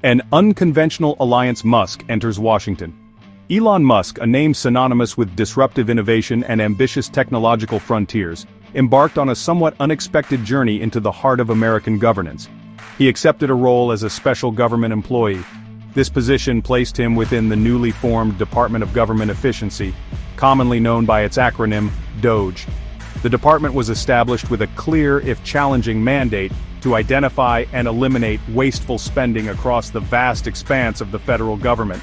An unconventional alliance. Musk enters Washington. Elon Musk, a name synonymous with disruptive innovation and ambitious technological frontiers, embarked on a somewhat unexpected journey into the heart of American governance. He accepted a role as a special government employee. This position placed him within the newly formed Department of Government Efficiency, commonly known by its acronym, DOGE. The department was established with a clear, if challenging, mandate to identify and eliminate wasteful spending across the vast expanse of the federal government.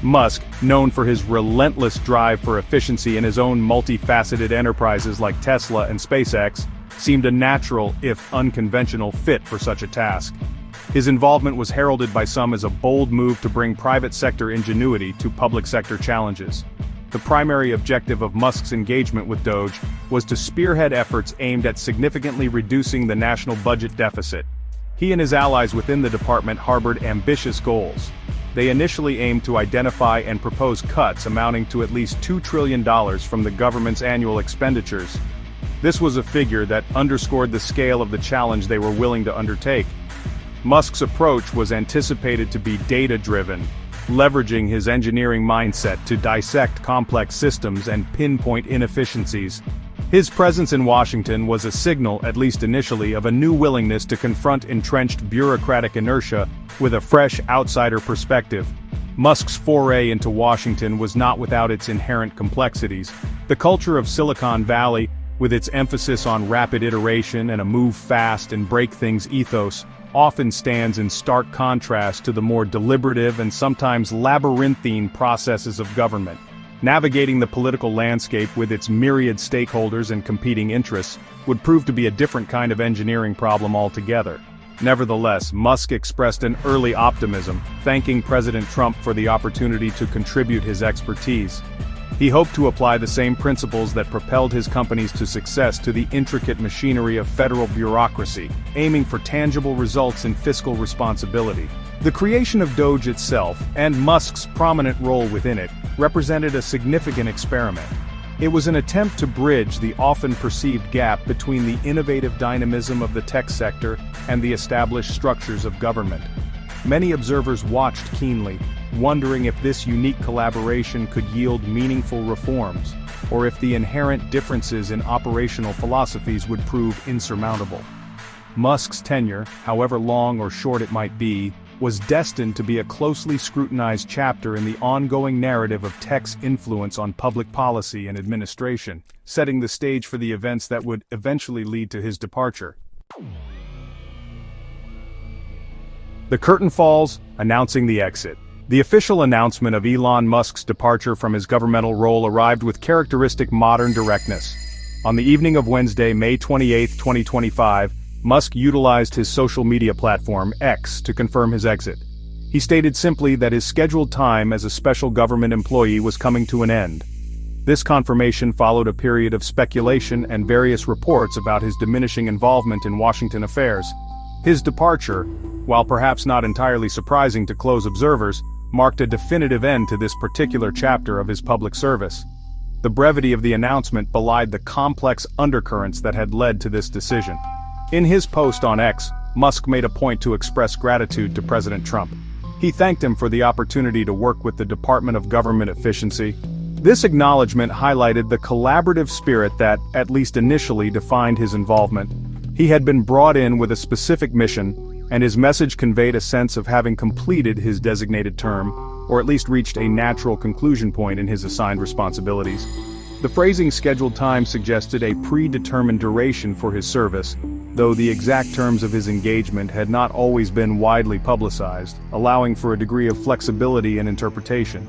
Musk, known for his relentless drive for efficiency in his own multifaceted enterprises like Tesla and SpaceX, seemed a natural, if unconventional, fit for such a task. His involvement was heralded by some as a bold move to bring private sector ingenuity to public sector challenges. The primary objective of Musk's engagement with DOGE was to spearhead efforts aimed at significantly reducing the national budget deficit. He and his allies within the department harbored ambitious goals. They initially aimed to identify and propose cuts amounting to at least $2 trillion from the government's annual expenditures. This was a figure that underscored the scale of the challenge they were willing to undertake. Musk's approach was anticipated to be data-driven, leveraging his engineering mindset to dissect complex systems and pinpoint inefficiencies. His presence in Washington was a signal, at least initially, of a new willingness to confront entrenched bureaucratic inertia with a fresh outsider perspective. Musk's foray into Washington was not without its inherent complexities. The culture of Silicon Valley, with its emphasis on rapid iteration and a move fast and break things ethos, often stands in stark contrast to the more deliberative and sometimes labyrinthine processes of government. Navigating the political landscape with its myriad stakeholders and competing interests would prove to be a different kind of engineering problem altogether. Nevertheless, Musk expressed an early optimism, thanking President Trump for the opportunity to contribute his expertise. He hoped to apply the same principles that propelled his companies to success to the intricate machinery of federal bureaucracy, aiming for tangible results in fiscal responsibility. The creation of DOGE itself, and Musk's prominent role within it, represented a significant experiment. It was an attempt to bridge the often perceived gap between the innovative dynamism of the tech sector and the established structures of government. Many observers watched keenly, wondering if this unique collaboration could yield meaningful reforms, or if the inherent differences in operational philosophies would prove insurmountable. Musk's tenure, however long or short it might be, was destined to be a closely scrutinized chapter in the ongoing narrative of tech's influence on public policy and administration, setting the stage for the events that would eventually lead to his departure. The curtain falls, announcing the exit. The official announcement of Elon Musk's departure from his governmental role arrived with characteristic modern directness. On the evening of Wednesday, May 28, 2025, Musk utilized his social media platform, X, to confirm his exit. He stated simply that his scheduled time as a special government employee was coming to an end. This confirmation followed a period of speculation and various reports about his diminishing involvement in Washington affairs. His departure, while perhaps not entirely surprising to close observers, marked a definitive end to this particular chapter of his public service. The brevity of the announcement belied the complex undercurrents that had led to this decision. In his post on X, Musk made a point to express gratitude to President Trump. He thanked him for the opportunity to work with the Department of Government Efficiency. This acknowledgement highlighted the collaborative spirit that, at least initially, defined his involvement. He had been brought in with a specific mission, and his message conveyed a sense of having completed his designated term, or at least reached a natural conclusion point in his assigned responsibilities. The phrasing "scheduled time" suggested a predetermined duration for his service, though the exact terms of his engagement had not always been widely publicized, allowing for a degree of flexibility in interpretation.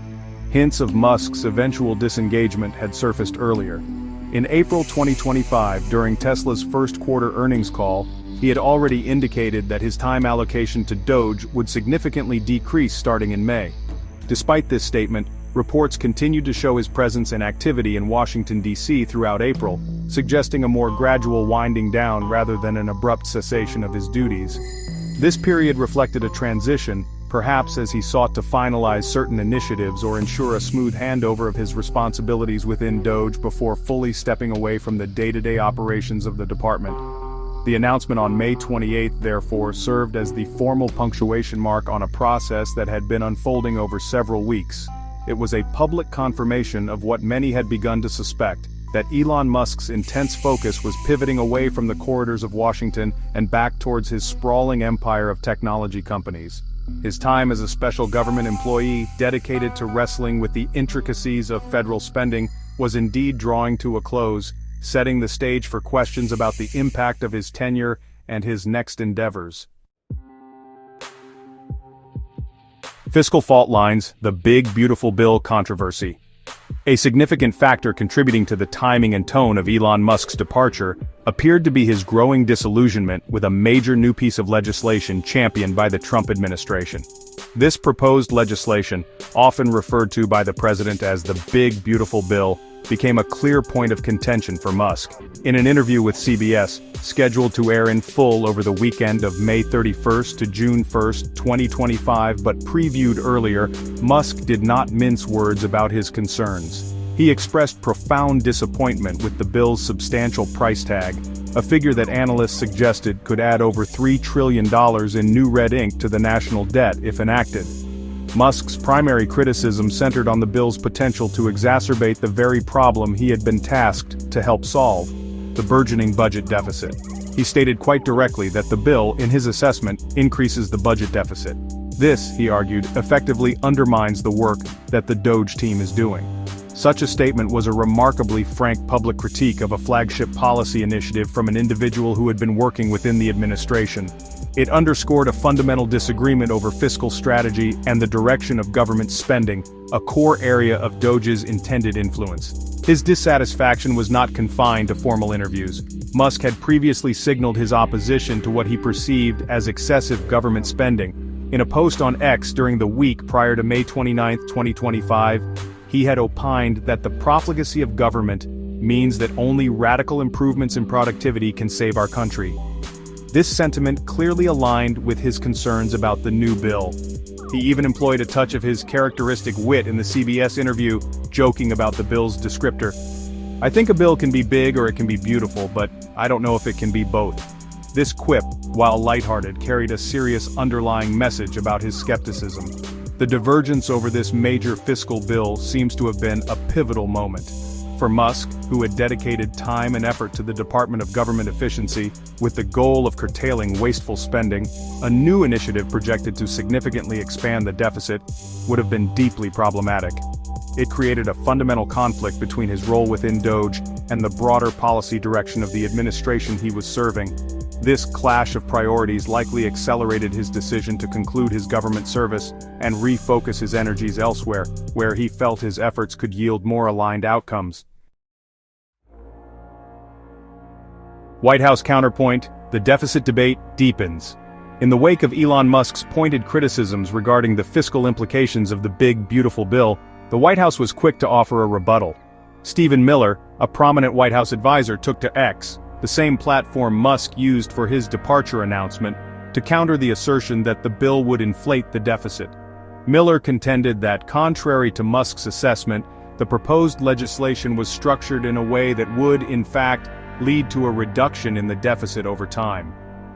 Hints of Musk's eventual disengagement had surfaced earlier. In April 2025, during Tesla's first quarter earnings call, he had already indicated that his time allocation to DOGE would significantly decrease starting in May. Despite this statement, reports continued to show his presence and activity in Washington, D.C. throughout April, suggesting a more gradual winding down rather than an abrupt cessation of his duties. This period reflected a transition, perhaps as he sought to finalize certain initiatives or ensure a smooth handover of his responsibilities within DOGE before fully stepping away from the day-to-day operations of the department. The announcement on May 28, therefore, served as the formal punctuation mark on a process that had been unfolding over several weeks. It was a public confirmation of what many had begun to suspect, that Elon Musk's intense focus was pivoting away from the corridors of Washington and back towards his sprawling empire of technology companies. His time as a special government employee dedicated to wrestling with the intricacies of federal spending was indeed drawing to a close, setting the stage for questions about the impact of his tenure and his next endeavors. Fiscal fault lines, the big beautiful bill controversy. A significant factor contributing to the timing and tone of Elon Musk's departure appeared to be his growing disillusionment with a major new piece of legislation championed by the Trump administration. This proposed legislation, often referred to by the president as the Big Beautiful Bill, became a clear point of contention for Musk. In an interview with CBS, scheduled to air in full over the weekend of May 31st to June 1st, 2025 but previewed earlier, Musk did not mince words about his concerns. He expressed profound disappointment with the bill's substantial price tag, a figure that analysts suggested could add over $3 trillion in new red ink to the national debt if enacted. Musk's primary criticism centered on the bill's potential to exacerbate the very problem he had been tasked to help solve: the burgeoning budget deficit. He stated quite directly that the bill, in his assessment, increases the budget deficit. This, he argued, effectively undermines the work that the DOGE team is doing. Such a statement was a remarkably frank public critique of a flagship policy initiative from an individual who had been working within the administration. It underscored a fundamental disagreement over fiscal strategy and the direction of government spending, a core area of DOGE's intended influence. His dissatisfaction was not confined to formal interviews. Musk had previously signaled his opposition to what he perceived as excessive government spending. In a post on X during the week prior to May 29, 2025, he had opined that the profligacy of government means that only radical improvements in productivity can save our country. This sentiment clearly aligned with his concerns about the new bill. He even employed a touch of his characteristic wit in the CBS interview, joking about the bill's descriptor. "I think a bill can be big or it can be beautiful, but I don't know if it can be both." This quip, while lighthearted, carried a serious underlying message about his skepticism. The divergence over this major fiscal bill seems to have been a pivotal moment. For Musk, who had dedicated time and effort to the Department of Government Efficiency with the goal of curtailing wasteful spending, a new initiative projected to significantly expand the deficit would have been deeply problematic. It created a fundamental conflict between his role within DOGE and the broader policy direction of the administration he was serving. This clash of priorities likely accelerated his decision to conclude his government service and refocus his energies elsewhere, where he felt his efforts could yield more aligned outcomes. White House counterpoint: the deficit debate deepens. In the wake of Elon Musk's pointed criticisms regarding the fiscal implications of the Big Beautiful Bill, the White House was quick to offer a rebuttal. Stephen Miller, a prominent White House advisor, took to X, the same platform Musk used for his departure announcement, to counter the assertion that the bill would inflate the deficit. Miller contended that, contrary to Musk's assessment, the proposed legislation was structured in a way that would, in fact, lead to a reduction in the deficit over time.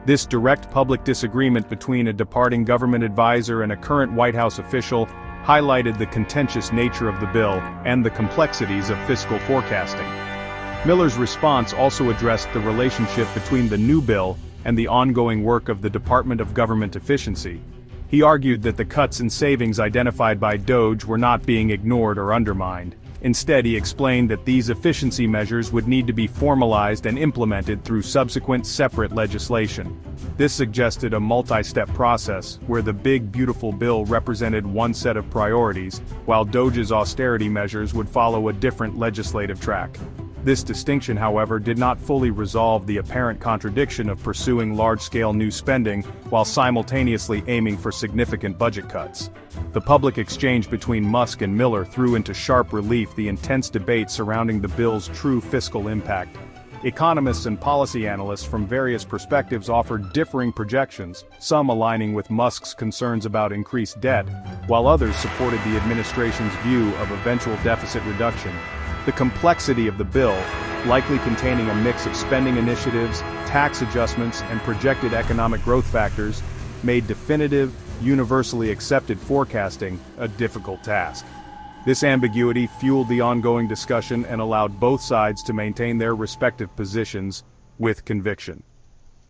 This direct public disagreement between a departing government advisor and a current White House official highlighted the contentious nature of the bill and the complexities of fiscal forecasting. Miller's response also addressed the relationship between the new bill and the ongoing work of the Department of Government Efficiency. He argued that the cuts and savings identified by DOGE were not being ignored or undermined. Instead, he explained that these efficiency measures would need to be formalized and implemented through subsequent separate legislation. This suggested a multi-step process, where the Big Beautiful Bill represented one set of priorities, while DOGE's austerity measures would follow a different legislative track. This distinction, however, did not fully resolve the apparent contradiction of pursuing large-scale new spending while simultaneously aiming for significant budget cuts. The public exchange between Musk and Miller threw into sharp relief the intense debate surrounding the bill's true fiscal impact. Economists and policy analysts from various perspectives offered differing projections, some aligning with Musk's concerns about increased debt, while others supported the administration's view of eventual deficit reduction. The complexity of the bill, likely containing a mix of spending initiatives, tax adjustments, and projected economic growth factors, made definitive, universally accepted forecasting a difficult task. This ambiguity fueled the ongoing discussion and allowed both sides to maintain their respective positions with conviction.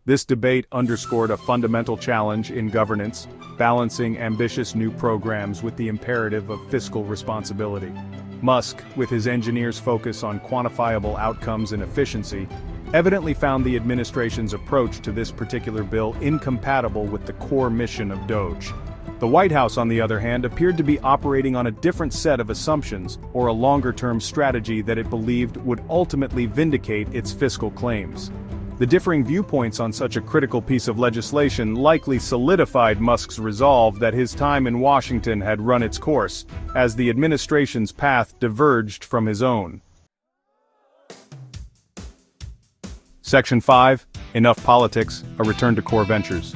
This debate underscored a fundamental challenge in governance, balancing ambitious new programs with the imperative of fiscal responsibility. Musk, with his engineers' focus on quantifiable outcomes and efficiency, evidently found the administration's approach to this particular bill incompatible with the core mission of DOGE. The White House, on the other hand, appeared to be operating on a different set of assumptions, or a longer-term strategy that it believed would ultimately vindicate its fiscal claims. The differing viewpoints on such a critical piece of legislation likely solidified Musk's resolve that his time in Washington had run its course, as the administration's path diverged from his own. Section 5. Enough Politics, a Return to Core Ventures.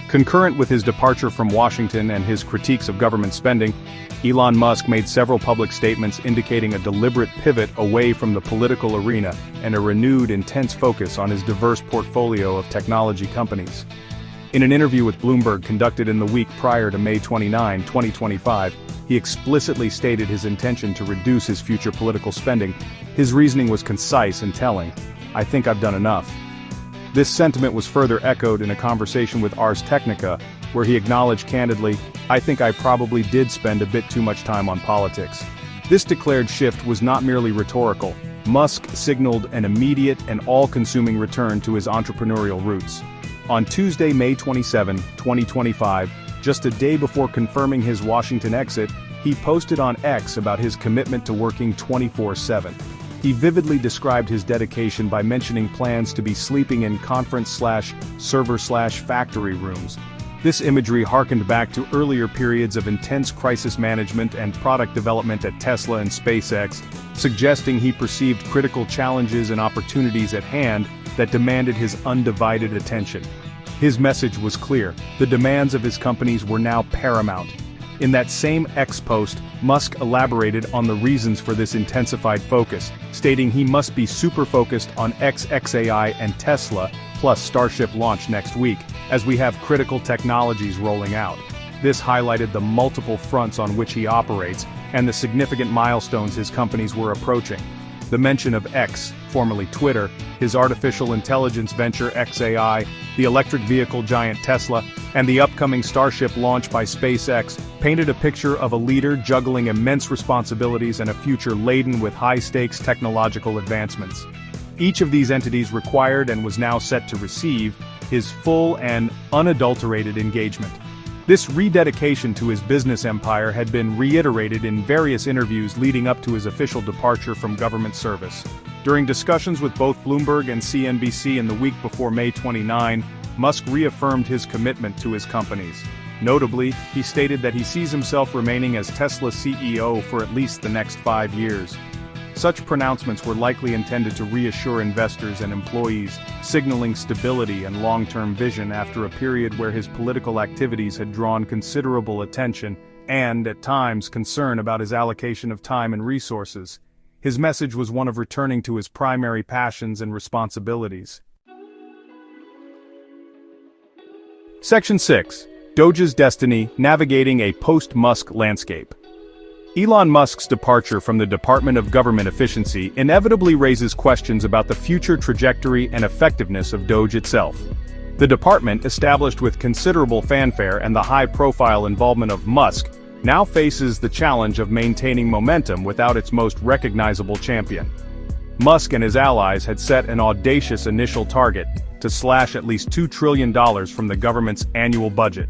Concurrent with his departure from Washington and his critiques of government spending, Elon Musk made several public statements indicating a deliberate pivot away from the political arena and a renewed intense focus on his diverse portfolio of technology companies. In an interview with Bloomberg conducted in the week prior to May 29, 2025, he explicitly stated his intention to reduce his future political spending. His reasoning was concise and telling: "I think I've done enough." This sentiment was further echoed in a conversation with Ars Technica, where he acknowledged candidly, "I think I probably did spend a bit too much time on politics." This declared shift was not merely rhetorical. Musk signaled an immediate and all-consuming return to his entrepreneurial roots. On Tuesday, May 27, 2025, just a day before confirming his Washington exit, he posted on X about his commitment to working 24/7. He vividly described his dedication by mentioning plans to be sleeping in conference/server/factory rooms. This imagery harkened back to earlier periods of intense crisis management and product development at Tesla and SpaceX, suggesting he perceived critical challenges and opportunities at hand that demanded his undivided attention. His message was clear: the demands of his companies were now paramount. In that same X post, Musk elaborated on the reasons for this intensified focus, stating he must be super focused on XAI and Tesla, plus Starship launch next week, as we have critical technologies rolling out. This highlighted the multiple fronts on which he operates, and the significant milestones his companies were approaching. The mention of X, formerly Twitter, his artificial intelligence venture XAI, the electric vehicle giant Tesla, and the upcoming Starship launch by SpaceX painted a picture of a leader juggling immense responsibilities and a future laden with high-stakes technological advancements. Each of these entities required and was now set to receive his full and unadulterated engagement. This rededication to his business empire had been reiterated in various interviews leading up to his official departure from government service. During discussions with both Bloomberg and CNBC in the week before May 29, Musk reaffirmed his commitment to his companies. Notably, he stated that he sees himself remaining as Tesla's CEO for at least the next 5 years. Such pronouncements were likely intended to reassure investors and employees, signaling stability and long-term vision after a period where his political activities had drawn considerable attention and, at times, concern about his allocation of time and resources. His message was one of returning to his primary passions and responsibilities. Section 6. Doge's Destiny: Navigating a Post-Musk Landscape. Elon Musk's departure from the Department of Government Efficiency inevitably raises questions about the future trajectory and effectiveness of Doge itself. The department, established with considerable fanfare and the high-profile involvement of Musk, now faces the challenge of maintaining momentum without its most recognizable champion. Musk and his allies had set an audacious initial target to slash at least $2 trillion from the government's annual budget.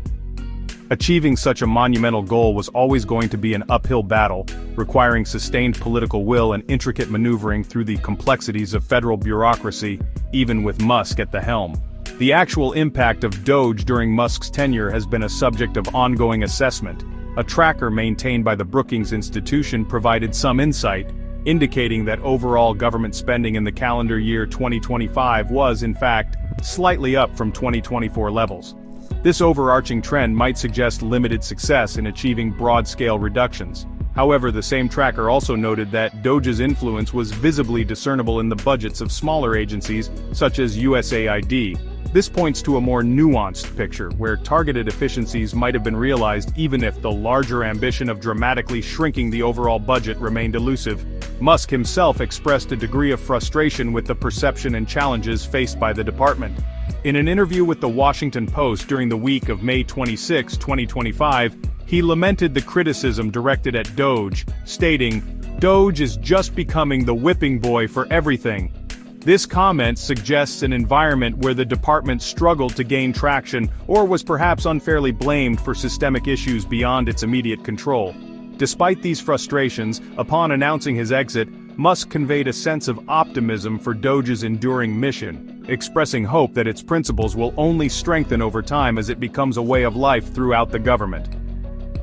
Achieving such a monumental goal was always going to be an uphill battle, requiring sustained political will and intricate maneuvering through the complexities of federal bureaucracy, even with Musk at the helm. The actual impact of Doge during Musk's tenure has been a subject of ongoing assessment. A tracker maintained by the Brookings Institution provided some insight, indicating that overall government spending in the calendar year 2025 was, in fact, slightly up from 2024 levels. This overarching trend might suggest limited success in achieving broad-scale reductions. However, the same tracker also noted that Doge's influence was visibly discernible in the budgets of smaller agencies, such as USAID. This points to a more nuanced picture, where targeted efficiencies might have been realized even if the larger ambition of dramatically shrinking the overall budget remained elusive. Musk himself expressed a degree of frustration with the perception and challenges faced by the department. In an interview with the Washington Post during the week of May 26, 2025, he lamented the criticism directed at Doge, stating, "Doge is just becoming the whipping boy for everything." This comment suggests an environment where the department struggled to gain traction or was perhaps unfairly blamed for systemic issues beyond its immediate control. Despite these frustrations, upon announcing his exit, Musk conveyed a sense of optimism for Doge's enduring mission, expressing hope that its principles will only strengthen over time as it becomes a way of life throughout the government.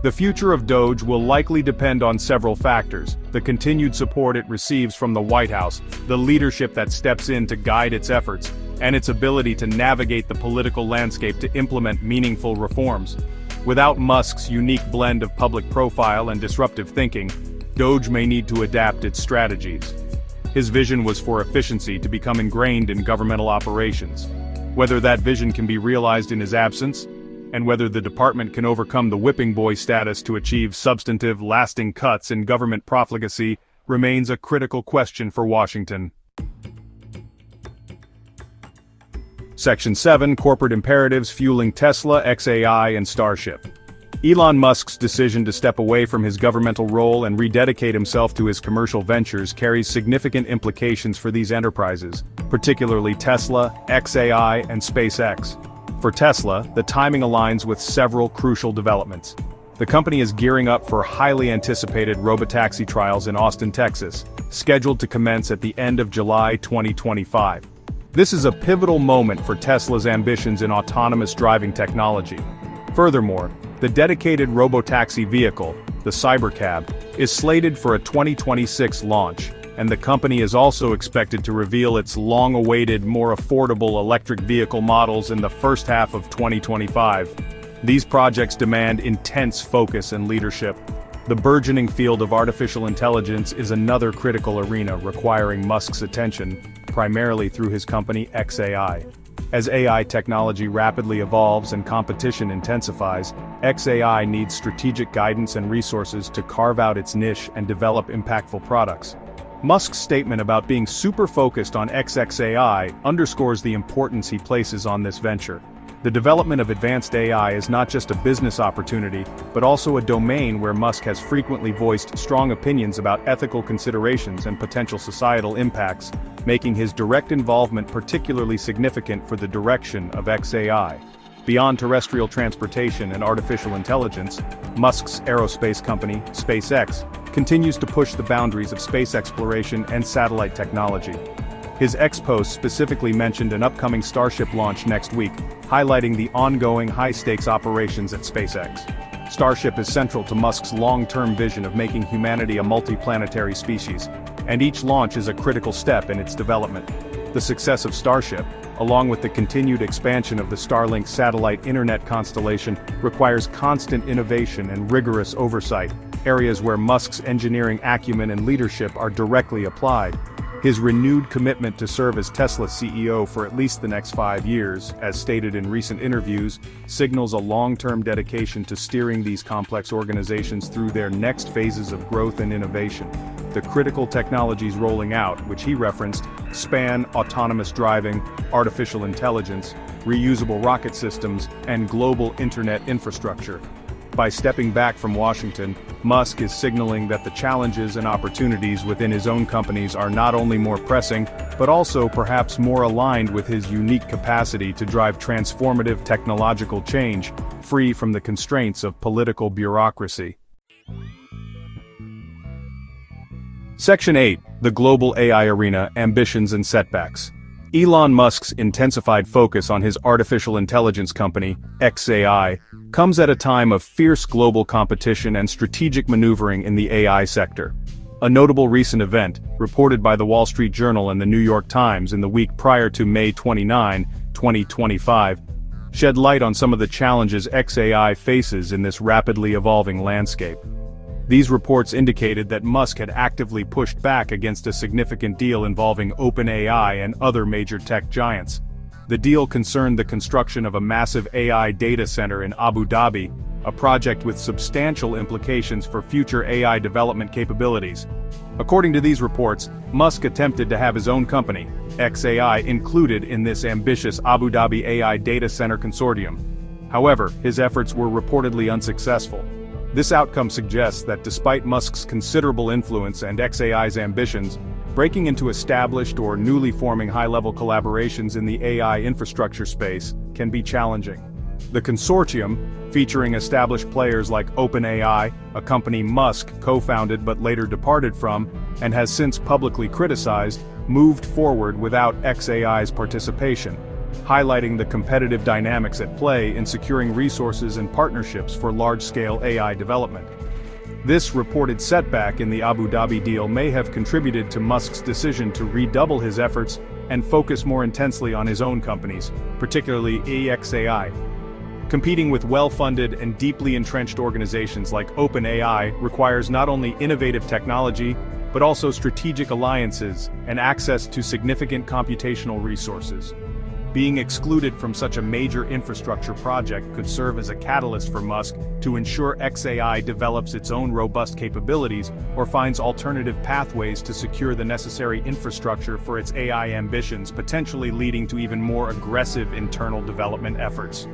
The future of Doge will likely depend on several factors: the continued support it receives from the White House, the leadership that steps in to guide its efforts, and its ability to navigate the political landscape to implement meaningful reforms. Without Musk's unique blend of public profile and disruptive thinking, Doge may need to adapt its strategies. His vision was for efficiency to become ingrained in governmental operations. Whether that vision can be realized in his absence, and whether the department can overcome the whipping boy status to achieve substantive, lasting cuts in government profligacy, remains a critical question for Washington. Section 7: Corporate Imperatives Fueling Tesla, xAI, and Starship. Elon Musk's decision to step away from his governmental role and rededicate himself to his commercial ventures carries significant implications for these enterprises, particularly Tesla, xAI, and SpaceX. For Tesla, the timing aligns with several crucial developments. The company is gearing up for highly anticipated robotaxi trials in Austin, Texas, scheduled to commence at the end of July 2025. This is a pivotal moment for Tesla's ambitions in autonomous driving technology. Furthermore, the dedicated robotaxi vehicle, the Cybercab, is slated for a 2026 launch, and the company is also expected to reveal its long-awaited, more affordable electric vehicle models in the first half of 2025. These projects demand intense focus and leadership. The burgeoning field of artificial intelligence is another critical arena requiring Musk's attention, primarily through his company xAI. As AI technology rapidly evolves and competition intensifies, xAI needs strategic guidance and resources to carve out its niche and develop impactful products. Musk's statement about being super focused on xAI underscores the importance he places on this venture. The development of advanced AI is not just a business opportunity, but also a domain where Musk has frequently voiced strong opinions about ethical considerations and potential societal impacts, making his direct involvement particularly significant for the direction of xAI. Beyond terrestrial transportation and artificial intelligence, Musk's aerospace company, SpaceX, continues to push the boundaries of space exploration and satellite technology. His X-Post specifically mentioned an upcoming Starship launch next week, highlighting the ongoing high-stakes operations at SpaceX. Starship is central to Musk's long-term vision of making humanity a multi-planetary species, and each launch is a critical step in its development. The success of Starship, along with the continued expansion of the Starlink satellite internet constellation, requires constant innovation and rigorous oversight, areas where Musk's engineering acumen and leadership are directly applied. His renewed commitment to serve as Tesla's CEO for at least the next 5 years, as stated in recent interviews, signals a long-term dedication to steering these complex organizations through their next phases of growth and innovation. The critical technologies rolling out, which he referenced, span autonomous driving, artificial intelligence, reusable rocket systems, and global internet infrastructure. By stepping back from Washington, Musk is signaling that the challenges and opportunities within his own companies are not only more pressing, but also perhaps more aligned with his unique capacity to drive transformative technological change, free from the constraints of political bureaucracy. Section 8: The Global AI Arena, Ambitions and Setbacks. Elon Musk's intensified focus on his artificial intelligence company, xAI, comes at a time of fierce global competition and strategic maneuvering in the AI sector. A notable recent event, reported by the Wall Street Journal and the New York Times in the week prior to May 29, 2025, shed light on some of the challenges xAI faces in this rapidly evolving landscape. These reports indicated that Musk had actively pushed back against a significant deal involving OpenAI and other major tech giants. The deal concerned the construction of a massive AI data center in Abu Dhabi, a project with substantial implications for future AI development capabilities. According to these reports, Musk attempted to have his own company, xAI, included in this ambitious Abu Dhabi AI data center consortium. However, his efforts were reportedly unsuccessful. This outcome suggests that despite Musk's considerable influence and xAI's ambitions, breaking into established or newly forming high-level collaborations in the AI infrastructure space can be challenging. The consortium, featuring established players like OpenAI, a company Musk co-founded but later departed from, and has since publicly criticized, moved forward without xAI's participation, highlighting the competitive dynamics at play in securing resources and partnerships for large-scale AI development. This reported setback in the Abu Dhabi deal may have contributed to Musk's decision to redouble his efforts and focus more intensely on his own companies, particularly xAI. Competing with well-funded and deeply entrenched organizations like OpenAI requires not only innovative technology, but also strategic alliances and access to significant computational resources. Being excluded from such a major infrastructure project could serve as a catalyst for Musk to ensure xAI develops its own robust capabilities or finds alternative pathways to secure the necessary infrastructure for its AI ambitions, potentially leading to even more aggressive internal development efforts.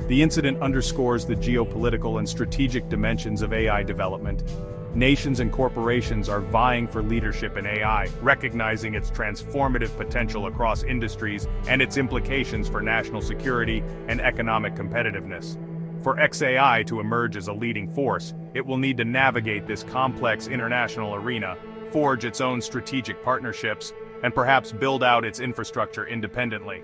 The incident underscores the geopolitical and strategic dimensions of AI development. Nations and corporations are vying for leadership in AI, recognizing its transformative potential across industries and its implications for national security and economic competitiveness. For xAI to emerge as a leading force, it will need to navigate this complex international arena, forge its own strategic partnerships, and perhaps build out its infrastructure independently.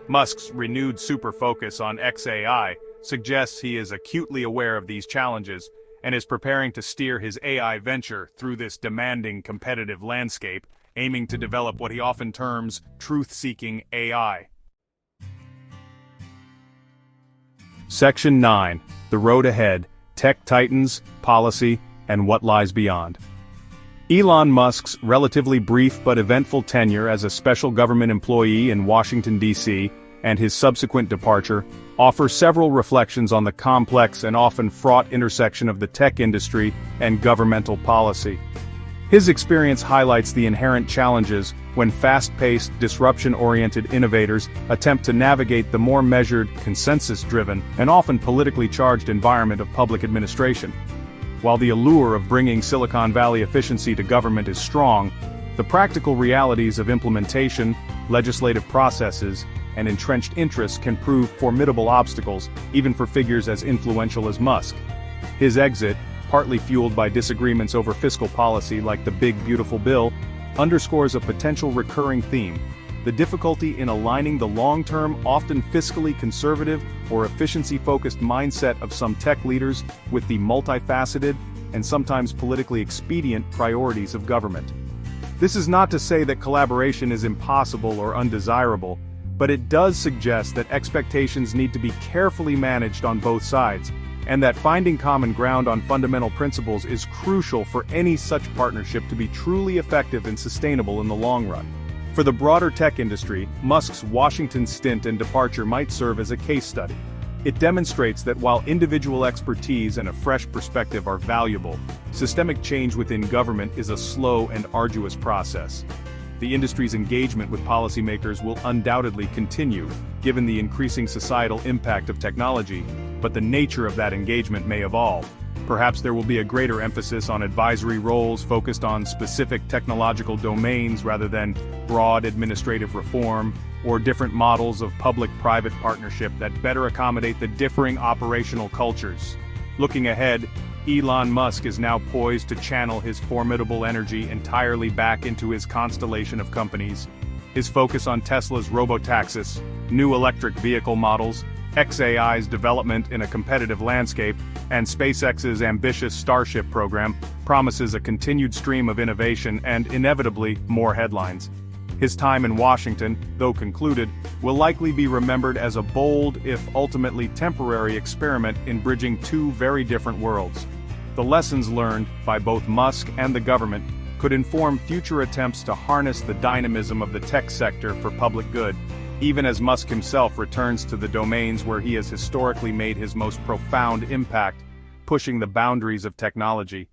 Musk's renewed super focus on xAI suggests he is acutely aware of these challenges and is preparing to steer his AI venture through this demanding competitive landscape, aiming to develop what he often terms truth-seeking AI. Section 9. The Road Ahead, Tech Titans, Policy, and What Lies Beyond. Elon Musk's relatively brief but eventful tenure as a special government employee in Washington, D.C., and his subsequent departure, offer several reflections on the complex and often fraught intersection of the tech industry and governmental policy. His experience highlights the inherent challenges when fast-paced, disruption-oriented innovators attempt to navigate the more measured, consensus-driven, and often politically charged environment of public administration. While the allure of bringing Silicon Valley efficiency to government is strong, the practical realities of implementation, legislative processes, and entrenched interests can prove formidable obstacles, even for figures as influential as Musk. His exit, partly fueled by disagreements over fiscal policy like the Big Beautiful Bill, underscores a potential recurring theme: the difficulty in aligning the long-term, often fiscally conservative or efficiency-focused mindset of some tech leaders with the multifaceted and sometimes politically expedient priorities of government. This is not to say that collaboration is impossible or undesirable, but it does suggest that expectations need to be carefully managed on both sides, and that finding common ground on fundamental principles is crucial for any such partnership to be truly effective and sustainable in the long run. For the broader tech industry, Musk's Washington stint and departure might serve as a case study. It demonstrates that while individual expertise and a fresh perspective are valuable, systemic change within government is a slow and arduous process. The industry's engagement with policymakers will undoubtedly continue, given the increasing societal impact of technology, but the nature of that engagement may evolve. Perhaps there will be a greater emphasis on advisory roles focused on specific technological domains rather than broad administrative reform, or different models of public-private partnership that better accommodate the differing operational cultures. Looking ahead, Elon Musk is now poised to channel his formidable energy entirely back into his constellation of companies. His focus on Tesla's robotaxis, new electric vehicle models, xAI's development in a competitive landscape, and SpaceX's ambitious Starship program promises a continued stream of innovation and, inevitably, more headlines. His time in Washington, though concluded, will likely be remembered as a bold, if ultimately temporary, experiment in bridging two very different worlds: The lessons learned, by both Musk and the government, could inform future attempts to harness the dynamism of the tech sector for public good, even as Musk himself returns to the domains where he has historically made his most profound impact, pushing the boundaries of technology.